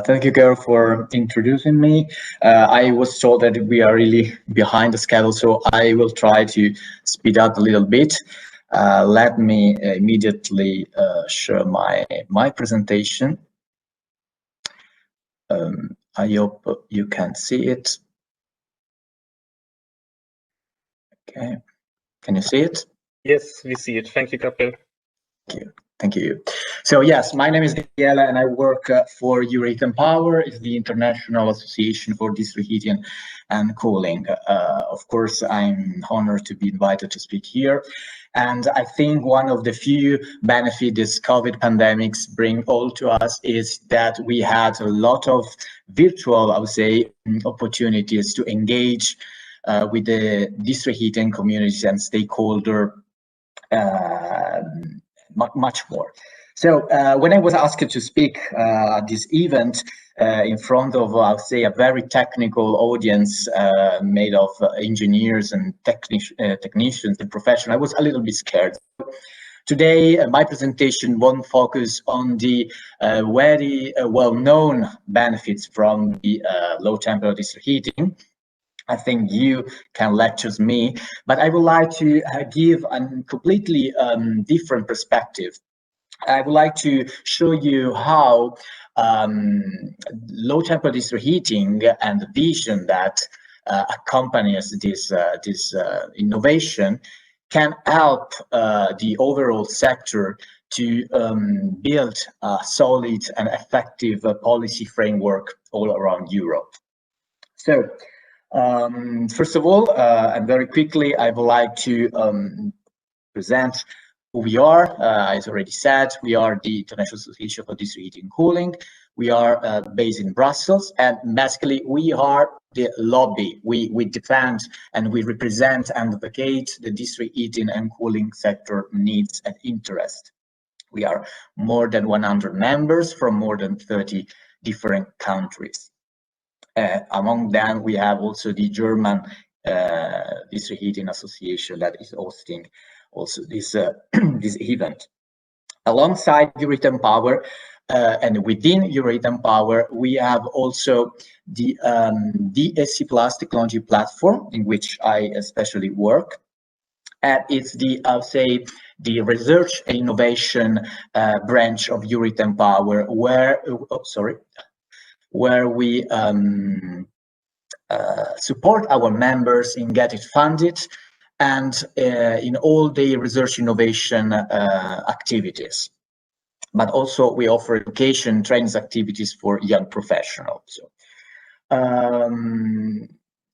Thank you, Gabriele, for introducing me. I was told that we are really behind the schedule, so I will try to speed up a little bit. Let me immediately share my presentation. I hope you can see it. Okay, can you see it? Yes, we see it. Thank you, Gabriele. Thank you. So yes, my name is Gabriele and I work for Euroheat Power. It's the International Association for District Heating and Cooling. Of course, I'm honored to be invited to speak here. And I think one of the few benefits this COVID pandemics bring all to us is that we had a lot of virtual, I would say, opportunities to engage with the district heating communities and stakeholder much more. So when I was asked to speak at this event in front of, I would say, a very technical audience made of engineers and technicians and professionals, I was a little bit scared. Today, my presentation won't focus on the very well-known benefits from the low temperature district heating. I think you can lecture me, but I would like to give a completely different perspective. I would like to show you how low temperature district heating and the vision that accompanies this innovation can help the overall sector to build a solid and effective policy framework all around Europe. So, first of all, and very quickly, I would like to present who we are. As already said, we are the International Association for District Heating and Cooling. We are based in Brussels, and basically we are the lobby. We defend and we represent and advocate the district heating and cooling sector needs and interest. We are more than 100 members from more than 30 different countries. Among them, we have also the German District Heating Association that is hosting also this this event. Alongside Euroheat Power and within Euroheat Power, we have also the DSC Plus technology platform in which I especially work. And it's the, I'll say, the research and innovation branch of Euroheat Power, where we support our members in getting funded and in all the research innovation activities. But also we offer education training activities for young professionals. So,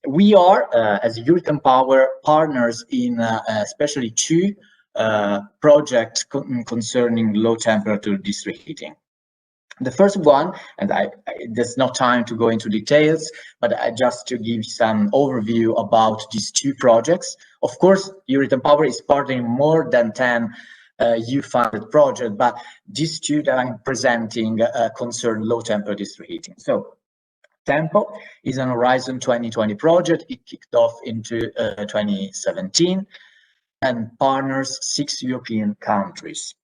we are, as Euroheat Power, partners in especially two projects concerning low temperature district heating. The first one, and there's no time to go into details, but just to give some overview about these two projects. Of course, Euroheat Power is partnering more than 10 EU-funded projects, but these two that I'm presenting concern low temperature district heating. So, Tempo is an Horizon 2020 project. It kicked off into 2017 and partners 6 European countries.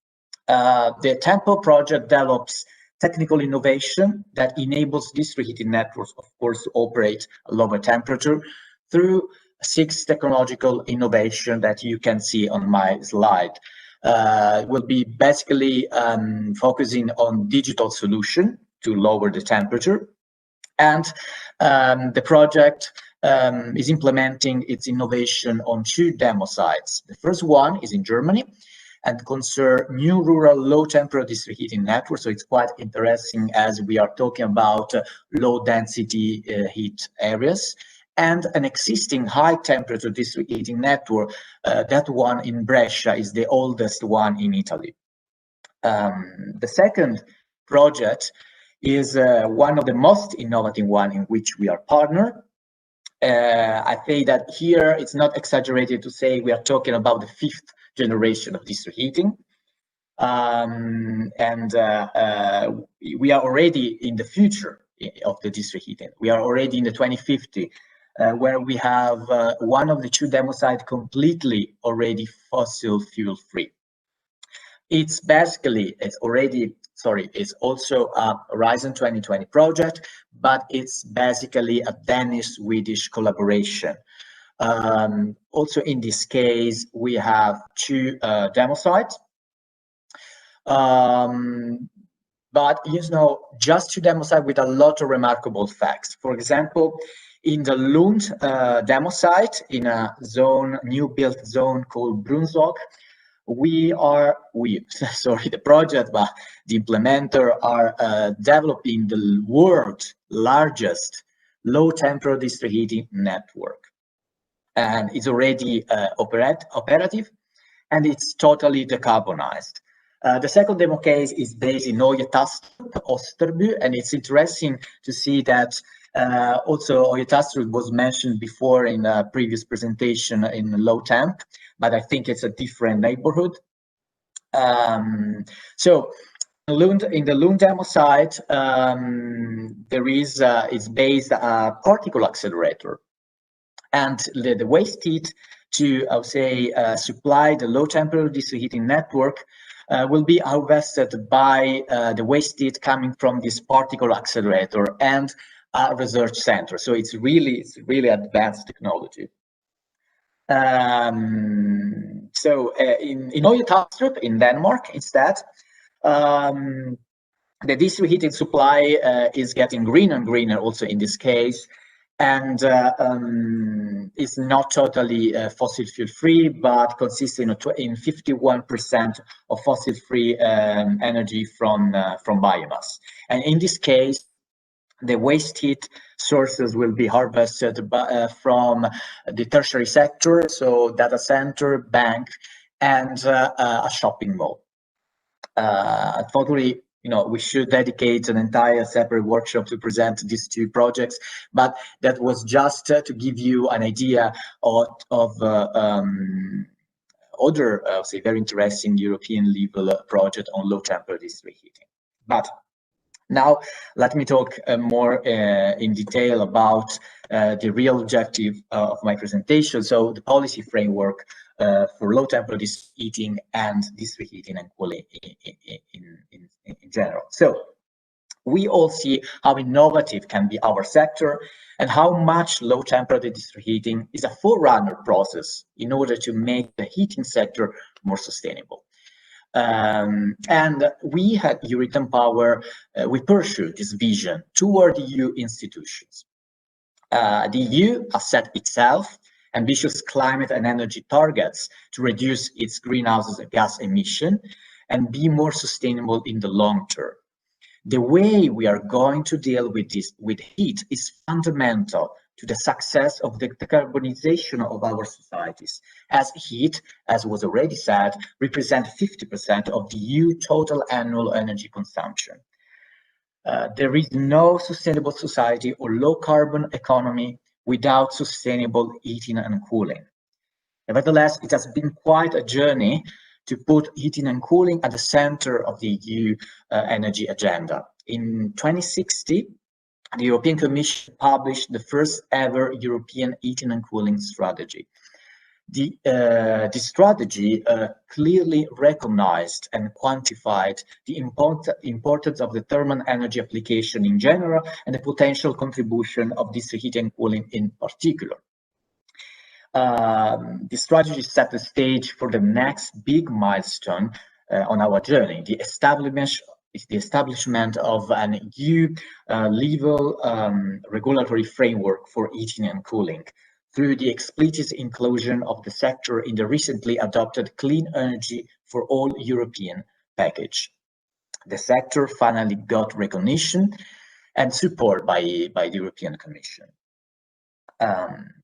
The Tempo project develops technical innovation that enables district heating networks, of course, to operate at lower temperature through 6 technological innovation that you can see on my slide. Will be basically focusing on digital solution to lower the temperature. And the project is implementing its innovation on 2 demo sites. The first one is in Germany and concern new rural low temperature district heating networks. So it's quite interesting as we are talking about low density heat areas and an existing high temperature district heating network. That one in Brescia is the oldest one in Italy. The second project is one of the most innovative one in which we are partner. I say that here it's not exaggerated to say we are talking about the 5th generation of district heating. We are already in the future of the district heating. We are already in the 2050, where we have one of the 2 demo sites completely already fossil fuel free. It's basically, it's already is also a Horizon 2020 project, but it's basically a Danish-Swedish collaboration. Also in this case, we have two demo sites. But just to demo site with a lot of remarkable facts. For example, in the Lund demo site, in a new built zone called Brunnsvåg, the project, but the implementer are developing the world's largest low temperature district heating network. And it's already operative, and it's totally decarbonized. The second demo case is based in Euroheat, Osterby, and it's interesting to see that also Euroheat was mentioned before in a previous presentation in low temp, but I think it's a different neighborhood. So in the Lund demo site, there is it's based a particle accelerator, and the waste heat to, I would say, supply the low temperature district heating network will be harvested by the waste heat coming from this particle accelerator and a research center. So it's really advanced technology. So in Euroheat in Denmark, instead, the district heating supply is getting greener and greener also in this case, and is not totally fossil fuel free, but consists in 51% of fossil free energy from biomass. And in this case, the waste heat sources will be harvested from the tertiary sector, so data center, bank, and a shopping mall. Totally, we should dedicate an entire separate workshop to present these two projects, but that was just to give you an idea of other, say, very interesting European level project on low temperature district heating. But now let me talk more in detail about the real objective of my presentation. So the policy framework for low temperature district heating and district heating and cooling in general. So we all see how innovative can be our sector and how much low temperature district heating is a forerunner process in order to make the heating sector more sustainable. And we at European Power, we pursue this vision toward EU institutions. The EU has set itself ambitious climate and energy targets to reduce its greenhouse gas emission and be more sustainable in the long term. The way we are going to deal with heat is fundamental to the success of the decarbonization of our societies, as heat, as was already said, represents 50% of the EU total annual energy consumption. There is no sustainable society or low carbon economy without sustainable heating and cooling. Nevertheless, it has been quite a journey to put heating and cooling at the center of the EU energy agenda. In 2016, the European Commission published the first ever European heating and cooling strategy. The strategy clearly recognized and quantified the importance of the thermal energy application in general and the potential contribution of district heating and cooling in particular. The strategy set the stage for the next big milestone on our journey, the establishment of an EU level regulatory framework for heating and cooling through the explicit inclusion of the sector in the recently adopted Clean Energy for All European package. The sector finally got recognition and support by the European Commission.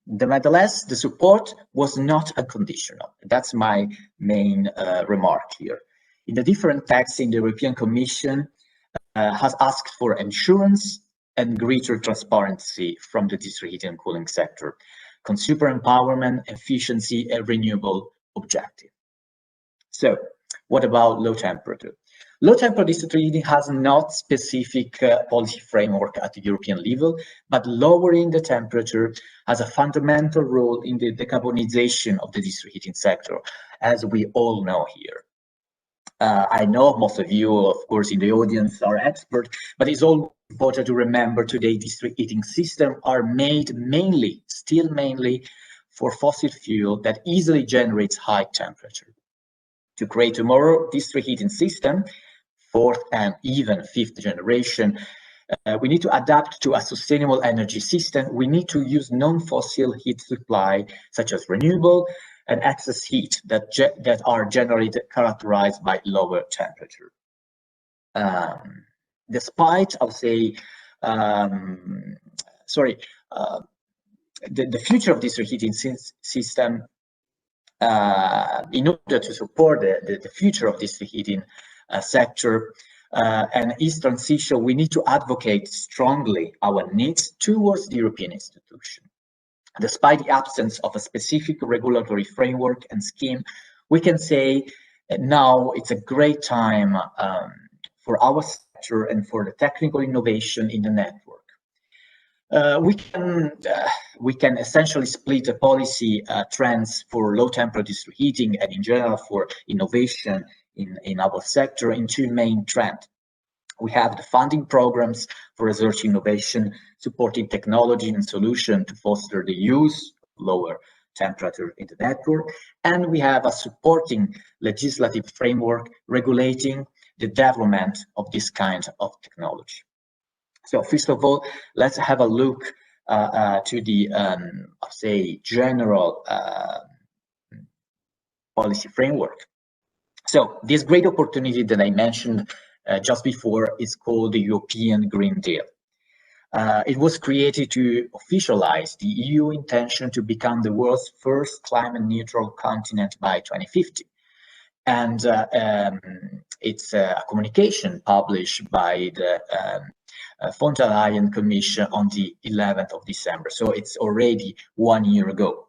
Nevertheless, the support was not unconditional. That's my main remark here. In the different texts in the European Commission has asked for assurance and greater transparency from the district heating and cooling sector, consumer empowerment, efficiency, and renewable objective. So, what about low temperature? Low temperature district heating has not specific policy framework at the European level, but lowering the temperature has a fundamental role in the decarbonization of the district heating sector, as we all know here. I know most of you, of course, in the audience are experts, but it's all important to remember today district heating systems are made still mainly for fossil fuel that easily generates high temperature. To create tomorrow district heating system, fourth and even fifth generation, we need to adapt to a sustainable energy system. We need to use non-fossil heat supply, such as renewable and excess heat that are generally characterized by lower temperature. Despite, I would say, the future of district heating system, in order to support the future of district heating sector and its transition, we need to advocate strongly our needs towards the European institution. Despite the absence of a specific regulatory framework and scheme, we can say now it's a great time for our sector and for the technical innovation in the network. We can essentially split the policy trends for low temperature district heating and in general for innovation in our sector in two main trends. We have the funding programs for research innovation, supporting technology and solution to foster the use of lower temperature in the network. And we have a supporting legislative framework regulating the development of this kind of technology. So first of all, let's have a look to the, say, general policy framework. So this great opportunity that I mentioned just before is called the European Green Deal. It was created to officialize the EU intention to become the world's first climate neutral continent by 2050. And it's a communication published by the von der Leyen Commission on the 11th of December. So it's already 1 year ago.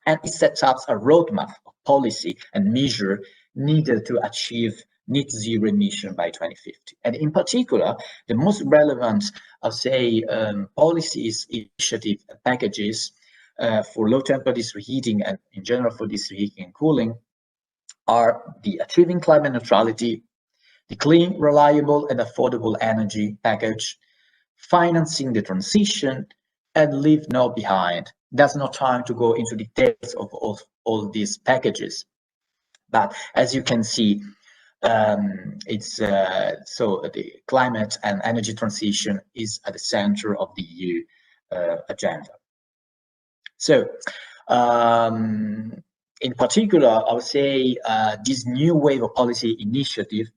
And it sets up a roadmap of policy and measure needed to achieve net zero emission by 2050. And in particular, the most relevant, I'll say, policies, initiative packages for low temperature district heating and in general for district heating and cooling are the Achieving Climate Neutrality, the Clean, Reliable and Affordable Energy Package, Financing the Transition, and Leave No Behind. There's no time to go into details of all these packages, but as you can see, it's so the climate and energy transition is at the center of the EU agenda. So, in particular, I would say this new wave of policy initiative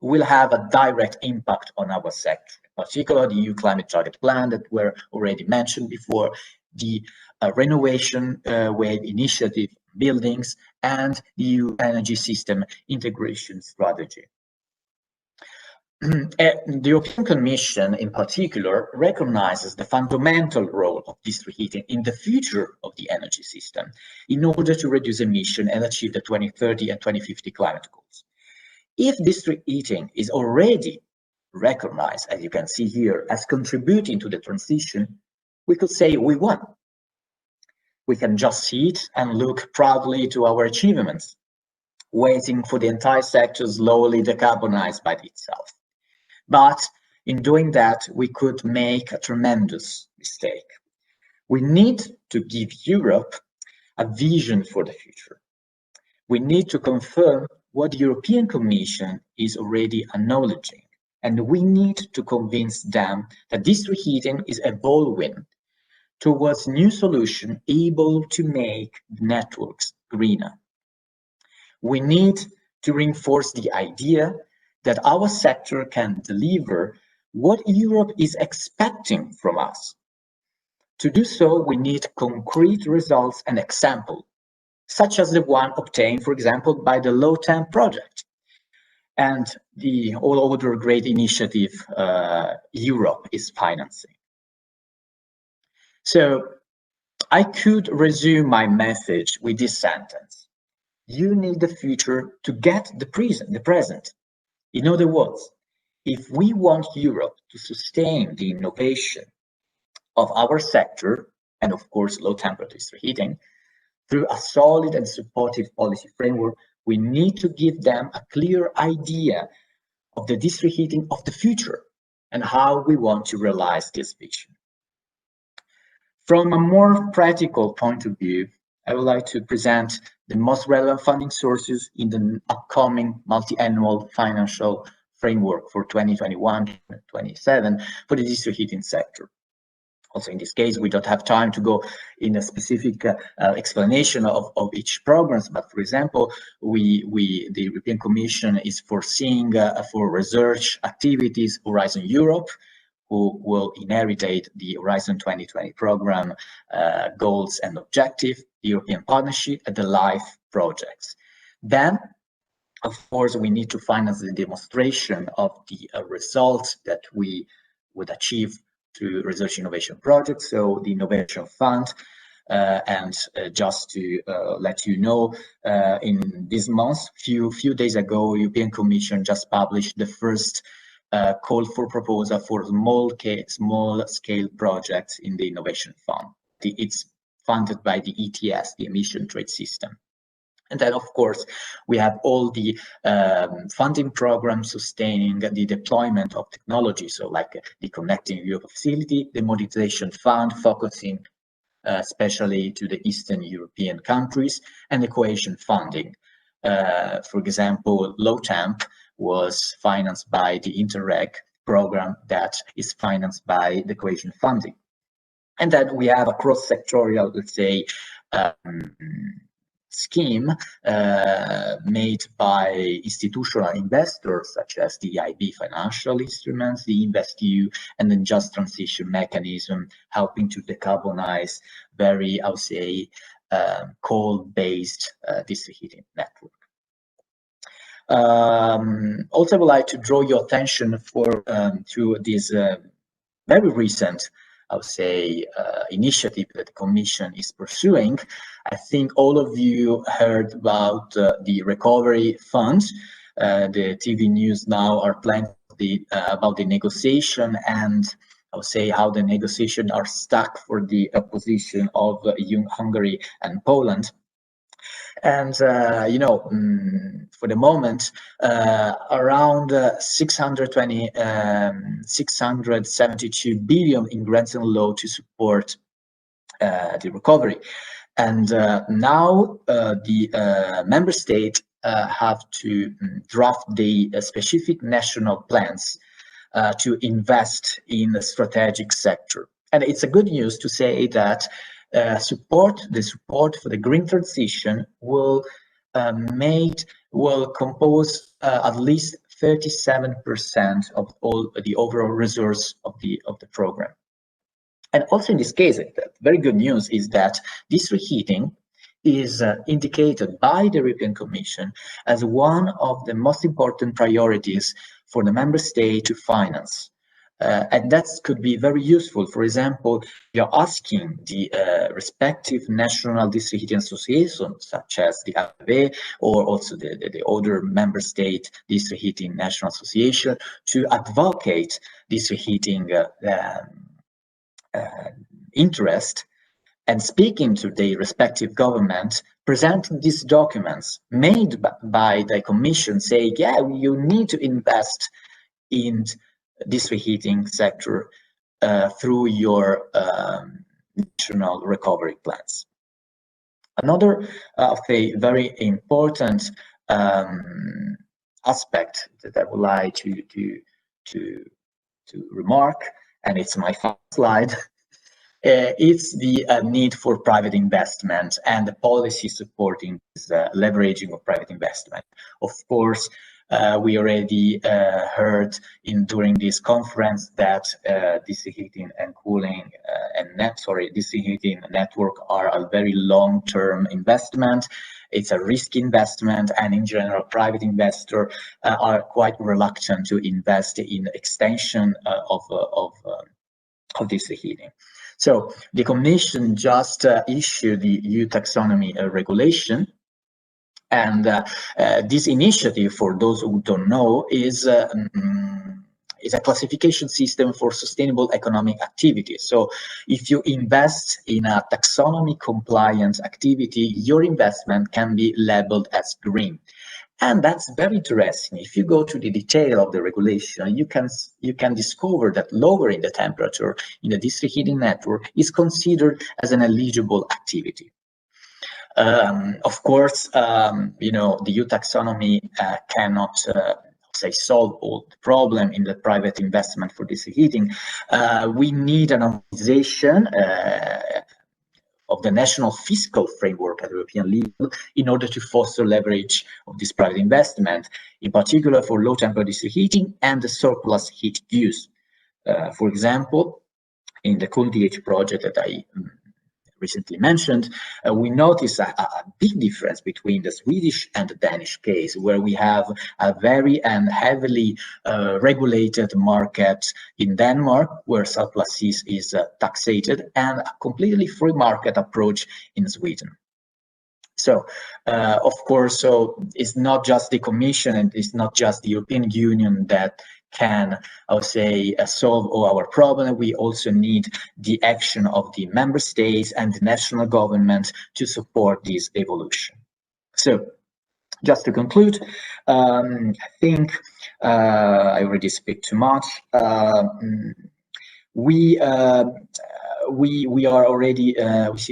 will have a direct impact on our sector, in particular the EU Climate Target Plan that were already mentioned before, the renovation wave initiative buildings, and the EU energy system integration strategy. The European Commission, in particular, recognizes the fundamental role of district heating in the future of the energy system in order to reduce emission and achieve the 2030 and 2050 climate goals. If district heating is already recognized, as you can see here, as contributing to the transition, we could say we won. We can just sit and look proudly to our achievements, waiting for the entire sector slowly decarbonize by itself. But in doing that, we could make a tremendous mistake. We need to give Europe a vision for the future. We need to confirm what the European Commission is already acknowledging, and we need to convince them that district heating is evolving towards new solutions able to make networks greener. We need to reinforce the idea that our sector can deliver what Europe is expecting from us. To do so, we need concrete results and examples, such as the one obtained, for example, by the Low Temp project and the all other great initiative Europe is financing. So I could resume my message with this sentence. You need the future to get the present. In other words, if we want Europe to sustain the innovation of our sector, and of course low temperature district heating, through a solid and supportive policy framework, We need to give them a clear idea of the district heating of the future and how we want to realize this vision. From a more practical point of view, I would like to present the most relevant funding sources in the upcoming multi-annual financial framework for 2021-27 for the district heating sector. Also, in this case, we don't have time to go in a specific explanation of each programs, but for example, the European Commission is foreseeing for research activities Horizon Europe, who will inherit the Horizon 2020 program goals and objectives, the European Partnership, and the LIFE projects. Then, of course, we need to finance the demonstration of the results that we would achieve through research innovation projects, so the Innovation Fund. Just to let you know, in this month, few days ago, European Commission just published the first call for proposal for small-scale projects in the Innovation Fund. It's funded by the ETS, the Emission Trade System. And then, of course, we have all the funding programs sustaining the deployment of technology, so like the Connecting Europe Facility, the Modernization Fund, focusing especially to the Eastern European countries, and the cohesion funding. For example, Low Temp was financed by the Interreg program that is financed by the cohesion funding. And then we have a cross-sectorial, let's say, scheme made by institutional investors such as the EIB financial instruments, the InvestEU, and then Just Transition mechanism, helping to decarbonize very, I would say, coal-based district heating network. Also, I would like to draw your attention to this very recent, I would say, initiative that the Commission is pursuing. I think all of you heard about the recovery funds. The TV news now are playing about the negotiation, and I would say how the negotiations are stuck for the position of Hungary and Poland. And, you know, for the moment, around 672 billion in grants and loans to support the recovery. And now the member states have to draft the specific national plans to invest in the strategic sector. And it's a good news to say that the support for the green transition will compose at least 37% of all the overall resource of the program. And also in this case, very good news is that district heating is indicated by the European Commission as one of the most important priorities for the member state to finance. And that could be very useful. For example, you're asking the respective national district heating associations, such as the LTDH or also the other member state district heating national association, to advocate district heating interest, and speaking to the respective government, presenting these documents made by the Commission, saying, yeah, you need to invest in district heating sector through your national recovery plans. Another of a very important aspect that I would like to remark, and it's my final slide, it's the need for private investment and the policy supporting this leveraging of private investment. Of course, we already heard during this conference that district heating and cooling district heating network are a very long-term investment. It's a risk investment, and in general, private investors are quite reluctant to invest in extension of district heating. So the Commission just issued the EU taxonomy regulation. And this initiative, for those who don't know, is a classification system for sustainable economic activity. So if you invest in a taxonomy compliant activity, your investment can be labeled as green. And that's very interesting. If you go to the detail of the regulation, you can discover that lowering the temperature in the district heating network is considered as an eligible activity. Of course, you know, the EU taxonomy cannot say solve all the problem in the private investment for district heating. We need an harmonization of the national fiscal framework at European level in order to foster leverage of this private investment, in particular for low temperature district heating and the surplus heat use. For example, in the LTDH project that I recently mentioned, we notice a big difference between the Swedish and the Danish case, where we have a very and heavily regulated market in Denmark, where surplus heat is taxated, and a completely free market approach in Sweden. So, of course, so it's not just the Commission and it's not just the European Union that can, I would say, solve all our problems. We also need the action of the member states and the national government to support this evolution. So, just to conclude, I think I already speak too much. We are already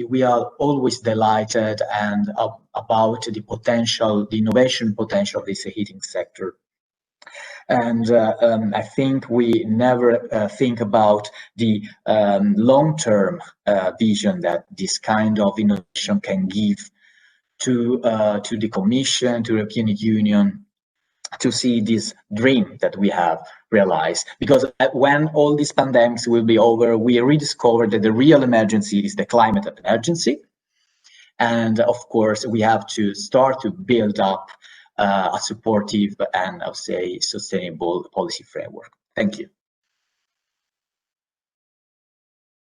we are always delighted and about the potential, the innovation potential of this heating sector. And I think we never think about the long-term vision that this kind of innovation can give to the Commission, to the European Union, to see this dream that we have realized. Because when all these pandemics will be over, we rediscover that the real emergency is the climate emergency. And of course, we have to start to build up a supportive and, I'll say, sustainable policy framework. Thank you.